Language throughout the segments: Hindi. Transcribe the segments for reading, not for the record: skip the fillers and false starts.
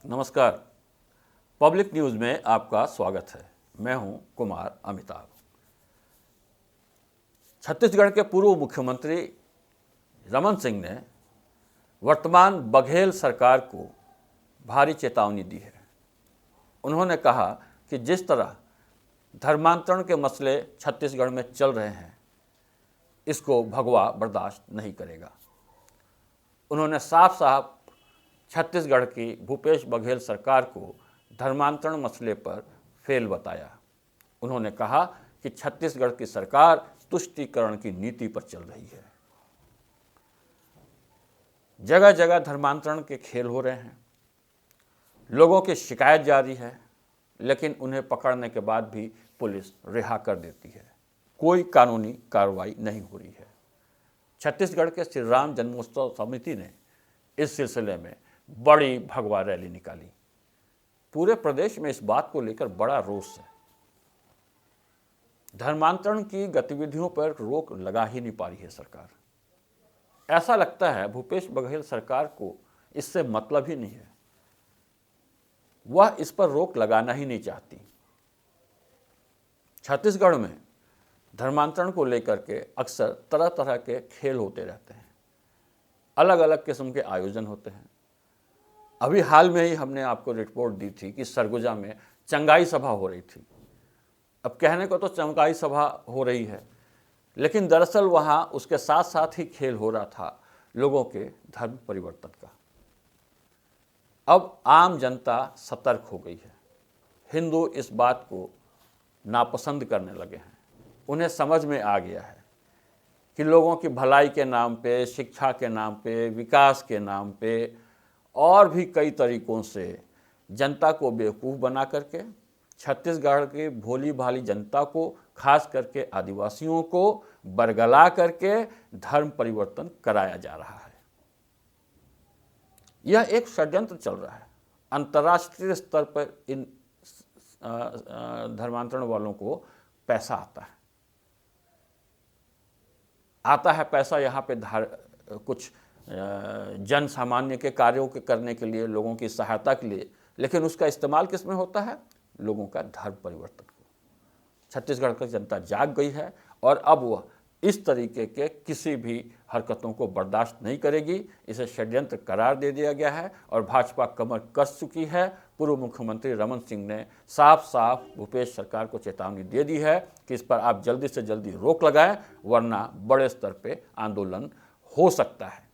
नमस्कार। पब्लिक न्यूज़ में आपका स्वागत है। मैं हूं कुमार अमिताभ। छत्तीसगढ़ के पूर्व मुख्यमंत्री रमन सिंह ने वर्तमान बघेल सरकार को भारी चेतावनी दी है। उन्होंने कहा कि जिस तरह धर्मांतरण के मसले छत्तीसगढ़ में चल रहे हैं, इसको भगवा बर्दाश्त नहीं करेगा। उन्होंने साफ साफ छत्तीसगढ़ की भूपेश बघेल सरकार को धर्मांतरण मसले पर फेल बताया। उन्होंने कहा कि छत्तीसगढ़ की सरकार तुष्टीकरण की नीति पर चल रही है। जगह जगह धर्मांतरण के खेल हो रहे हैं। लोगों की शिकायत जारी है, लेकिन उन्हें पकड़ने के बाद भी पुलिस रिहा कर देती है। कोई कानूनी कार्रवाई नहीं हो रही है। छत्तीसगढ़ के श्री राम जन्मोत्सव समिति ने इस सिलसिले में बड़ी भगवा रैली निकाली। पूरे प्रदेश में इस बात को लेकर बड़ा रोष है। धर्मांतरण की गतिविधियों पर रोक लगा ही नहीं पा रही है सरकार। ऐसा लगता है भूपेश बघेल सरकार को इससे मतलब ही नहीं है। वह इस पर रोक लगाना ही नहीं चाहती। छत्तीसगढ़ में धर्मांतरण को लेकर के अक्सर तरह तरह के खेल होते रहते हैं। अलग अलग किस्म के आयोजन होते हैं। अभी हाल में ही हमने आपको रिपोर्ट दी थी कि सरगुजा में चंगाई सभा हो रही थी। अब कहने को तो चंगाई सभा हो रही है, लेकिन दरअसल वहाँ उसके साथ साथ ही खेल हो रहा था लोगों के धर्म परिवर्तन का। अब आम जनता सतर्क हो गई है। हिंदू इस बात को नापसंद करने लगे हैं। उन्हें समझ में आ गया है कि लोगों की भलाई के नाम पे, शिक्षा के नाम पे, विकास के नाम पे और भी कई तरीकों से जनता को बेवकूफ़ बना करके छत्तीसगढ़ की भोली भाली जनता को, खास करके आदिवासियों को बरगला करके धर्म परिवर्तन कराया जा रहा है। यह एक षड्यंत्र चल रहा है। अंतर्राष्ट्रीय स्तर पर इन धर्मांतरण वालों को पैसा आता है पैसा यहाँ पे कुछ जन सामान्य के कार्यों के करने के लिए, लोगों की सहायता के लिए, लेकिन उसका इस्तेमाल किस में होता है? लोगों का धर्म परिवर्तन को। छत्तीसगढ़ की जनता जाग गई है और अब वह इस तरीके के किसी भी हरकतों को बर्दाश्त नहीं करेगी। इसे षड्यंत्र करार दे दिया गया है और भाजपा कमर कस चुकी है। पूर्व मुख्यमंत्री रमन सिंह ने साफ साफ भूपेश सरकार को चेतावनी दे दी है कि इस पर आप जल्दी से जल्दी रोक लगाएं, वरना बड़े स्तर पे आंदोलन हो सकता है।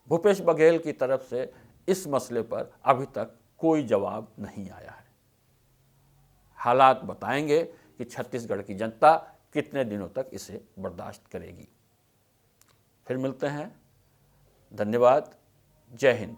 भूपेश बघेल की तरफ से इस मसले पर अभी तक कोई जवाब नहीं आया है। हालात बताएंगे कि छत्तीसगढ़ की जनता कितने दिनों तक इसे बर्दाश्त करेगी। फिर मिलते हैं। धन्यवाद। जय हिंद।